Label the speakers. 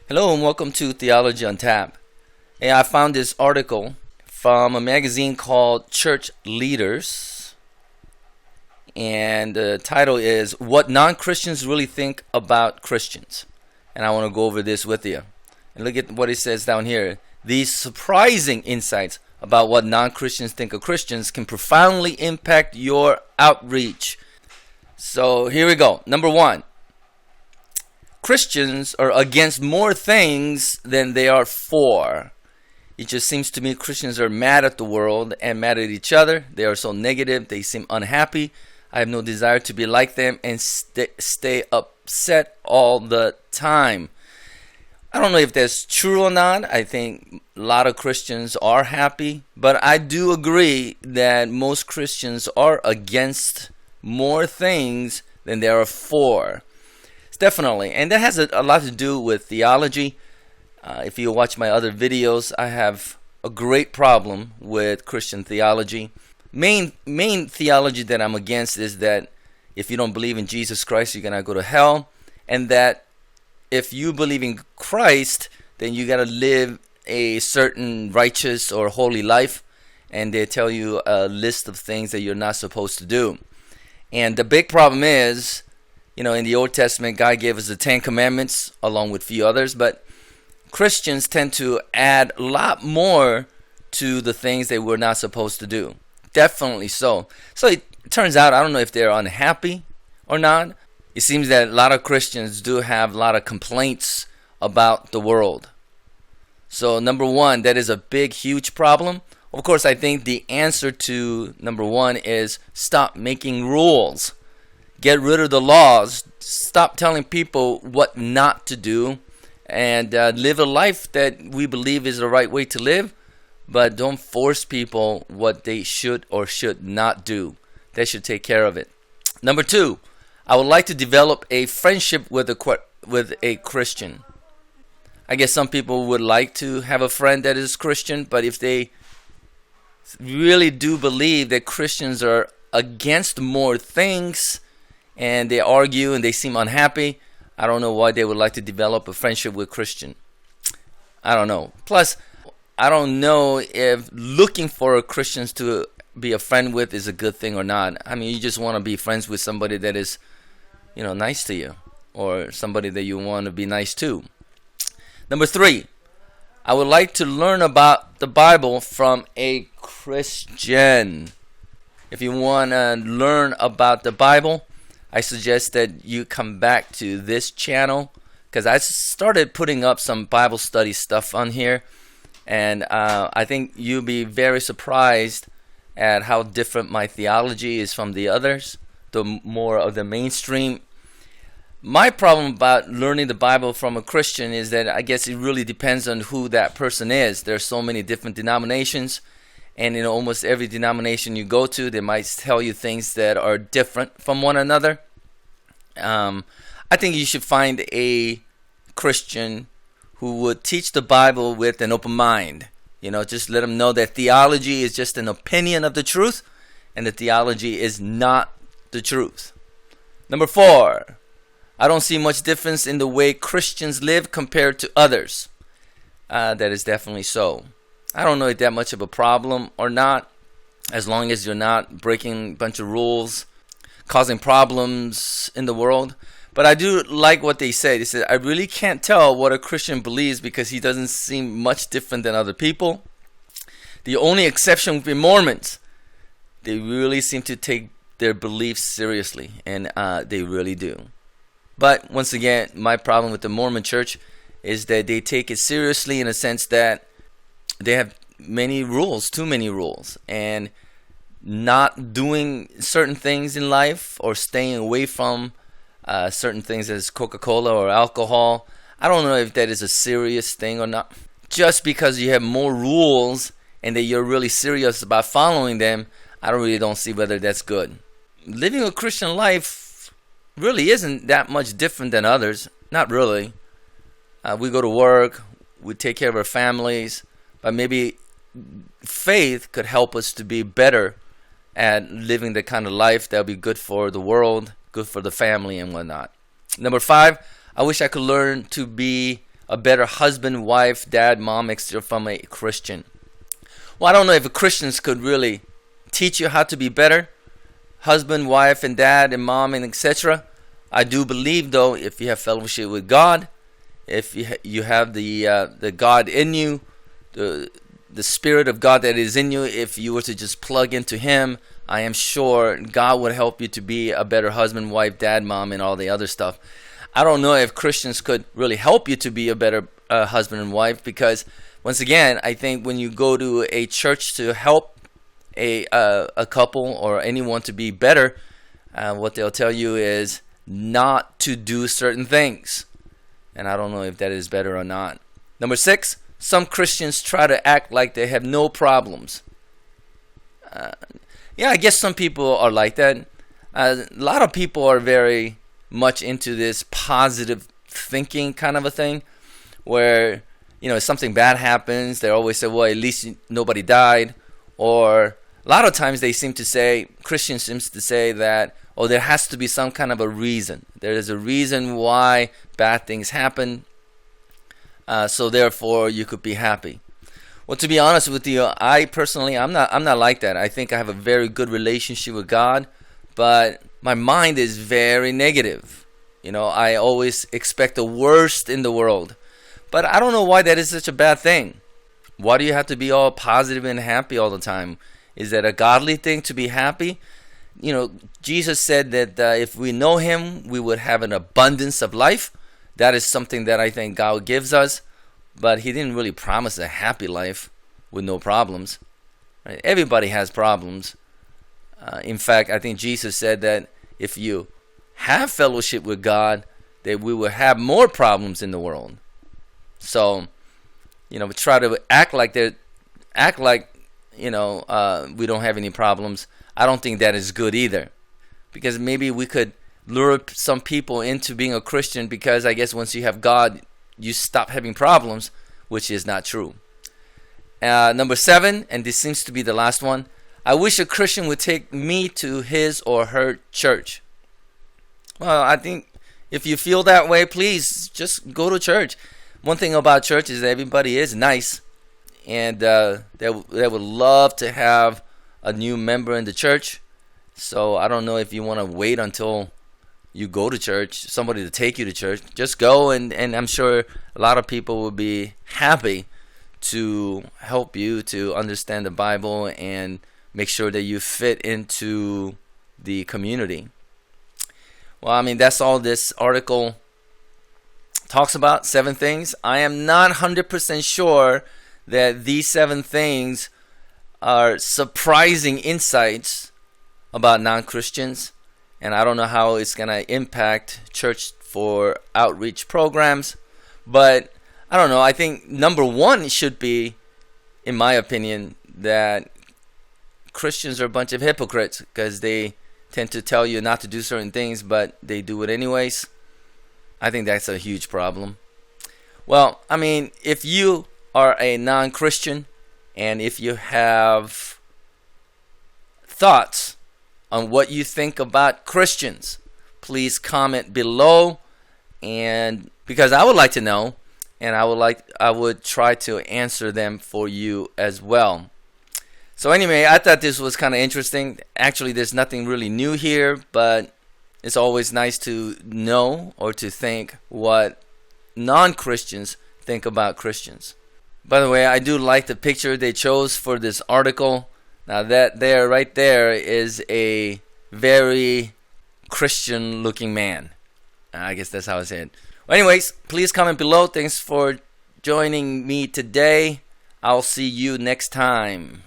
Speaker 1: Hello and welcome to Theology on Tap. Hey, I found this article from a magazine called Church Leaders, and the title is What Non-Christians Really Think About Christians. And I want to go over this with you. And look at what it says down here. These surprising insights about what non-Christians think of Christians can profoundly impact your outreach. So here we go. Number one. Christians are against more things than they are for. It just seems to me Christians are mad at the world and mad at each other. They are so negative. They seem unhappy. I have no desire to be like them and stay upset all the time. I don't know if that's true or not. I think a lot of Christians are happy. But I do agree that most Christians are against more things than they are for. Definitely, and that has a lot to do with theology. If you watch my other videos, I have a great problem with Christian theology. Main theology that I'm against is that if you don't believe in Jesus Christ, you're gonna go to hell, and that if you believe in Christ, then you gotta live a certain righteous or holy life, and they tell you a list of things that you're not supposed to do. And the big problem is, in the Old Testament, God gave us the 10 Commandments along with a few others, but Christians tend to add a lot more to the things that we're not supposed to do. Definitely so. So it turns out, I don't know if they're unhappy or not. It seems that a lot of Christians do have a lot of complaints about the world. So number one, that is a big, huge problem. Of course, I think the answer to number one is stop making rules. Get rid of the laws. Stop telling people what not to do, and live a life that we believe is the right way to live, but don't force people what they should or should not do. They should take care of it. Number two, I would like to develop a friendship with a Christian. I guess some people would like to have a friend that is Christian, but if they really do believe that Christians are against more things, and they argue and they seem unhappy, I don't know why they would like to develop a friendship with Christian. I don't know. Plus, I don't know if looking for Christians to be a friend with is a good thing or not. I mean, you just want to be friends with somebody that is, nice to you, or somebody that you want to be nice to. Number three, I would like to learn about the Bible from a Christian. If you want to learn about the Bible, I suggest that you come back to this channel, because I started putting up some Bible study stuff on here, and I think you'll be very surprised at how different my theology is from the others, the more of the mainstream. My problem about learning the Bible from a Christian is that I guess it really depends on who that person is. There are so many different denominations, and in almost every denomination you go to, they might tell you things that are different from one another. I think you should find a Christian who would teach the Bible with an open mind. Just let them know that theology is just an opinion of the truth, and the theology is not the truth. Number four, I don't see much difference in the way Christians live compared to others. That is definitely so. I don't know if that's much of a problem or not, as long as you're not breaking a bunch of rules, causing problems in the world. But I do like what they say. They said, I really can't tell what a Christian believes because he doesn't seem much different than other people. The only exception would be Mormons. They really seem to take their beliefs seriously, and they really do. But once again, my problem with the Mormon church is that they take it seriously in a sense that they have many rules, too many rules, and not doing certain things in life or staying away from certain things as Coca-Cola or alcohol. I don't know if that is a serious thing or not. Just because you have more rules and that you're really serious about following them, I really don't see whether that's good. Living a Christian life really isn't that much different than others. Not really. We go to work, we take care of our families, but maybe faith could help us to be better at living the kind of life that will be good for the world, good for the family and whatnot. Number 5, I wish I could learn to be a better husband, wife, dad, mom, etc. from a Christian? Well, I don't know if Christians could really teach you how to be better husband, wife, and dad, and mom, and etc. I do believe, though, if you have fellowship with God, if you have the God in you, the Spirit of God that is in you, if you were to just plug into Him, I am sure God would help you to be a better husband, wife, dad, mom, and all the other stuff. I don't know if Christians could really help you to be a better husband and wife, because once again, I think when you go to a church to help a couple or anyone to be better, what they'll tell you is not to do certain things. And I don't know if that is better or not. Number 6, some Christians try to act like they have no problems. Yeah, I guess some people are like that. A lot of people are very much into this positive thinking kind of a thing, where, you know, if something bad happens, they always say, well, at least nobody died. Or a lot of times they seem to say, Christians seem to say that, oh, there has to be some kind of a reason. There is a reason why bad things happen, so therefore you could be happy. Well, to be honest with you, I personally, I'm not like that. I think I have a very good relationship with God, but my mind is very negative. You know, I always expect the worst in the world. But I don't know why that is such a bad thing. Why do you have to be all positive and happy all the time? Is that a godly thing to be happy? You know, Jesus said that if we know Him, we would have an abundance of life. That is something that I think God gives us. But He didn't really promise a happy life with no problems. Right? Everybody has problems. In fact, I think Jesus said that if you have fellowship with God, that we will have more problems in the world. So, you know, we try to act like, you know, we don't have any problems. I don't think that is good either, because maybe we could lure some people into being a Christian, because I guess once you have God, you stop having problems, which is not true. Number 7, and this seems to be the last one, I wish a Christian would take me to his or her church. Well, I think if you feel that way, please just go to church. One thing about church is that everybody is nice, and they would love to have a new member in the church. So I don't know if you want to wait until you go to church, somebody to take you to church. Just go, and I'm sure a lot of people will be happy to help you to understand the Bible and make sure that you fit into the community. Well, I mean, that's all this article talks about, 7 things. I am not 100% sure that these 7 things are surprising insights about non-Christians, and I don't know how it's going to impact church for outreach programs, but I don't know. I think number 1 should be, in my opinion, that Christians are a bunch of hypocrites, because they tend to tell you not to do certain things, but they do it anyways. I think that's a huge problem. Well, I mean, if you are a non-Christian, and if you have thoughts on what you think about Christians, please comment below, and because I would like to know, and I would try to answer them for you as well. So anyway, I thought this was kind of interesting. Actually, there's nothing really new here, but it's always nice to know or to think what non-Christians think about Christians. By the way, I do like the picture they chose for this article. Now that there, right there, is a very Christian looking man. I guess that's how I say it. Well, anyways, please comment below. Thanks for joining me today. I'll see you next time.